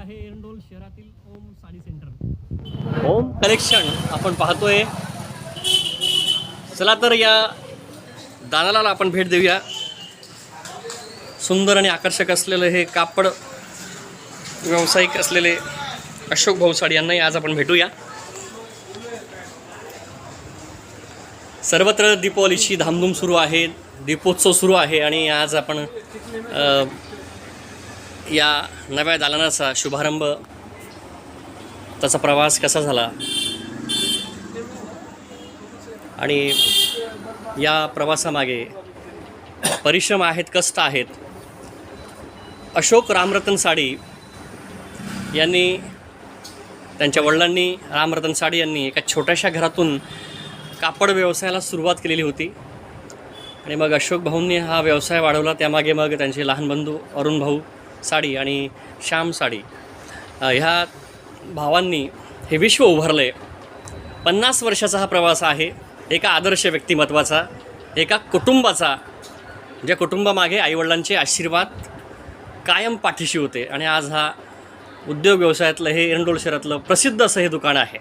आहे एरंडोल शहरातील ओम साडी सेंटर. ओम कलेक्शन आपण पाहतोय. चला तर या दालनाला आपण भेट देऊया. सुंदर आणि आकर्षक असलेलं हे कापड व्यावसायिक असलेले अशोक भाऊ साडी यांनाही आज आपण भेटूया. सर्वत्र दीपावलीची धामधूम सुरू आहे, दीपोत्सव सुरू आहे आणि आज आपण या नव्या दालनाचा शुभारंभ, त्याचा प्रवास कसा झाला आणि या प्रवासामागे परिश्रम आहेत, कष्ट आहेत. अशोक रामरतन साडी यांनी, त्यांच्या वडिलांनी रामरतन साडी यांनी एका छोट्याशा घरातून कापड व्यवसायाला सुरुवात केलेली होती आणि मग अशोक भाऊंनी हा व्यवसाय वाढवला. त्यामागे मग त्यांचे लहान बंधू अरुण भाऊ साडी आणि श्याम साडी ह्या भावांनी हे विश्व उभारले. 50 वर्षाचा हा प्रवास आहे. एका आदर्श व्यक्तिमत्वाचा, एका कुटुंबाचा, ज्या कुटुंबामागे आईवडिलांचे आशीर्वाद कायम पाठीशी होते आणि आज हा उद्योग व्यवसायातलं हे एरंडोल शहरातलं प्रसिद्ध असं हे दुकान आहे.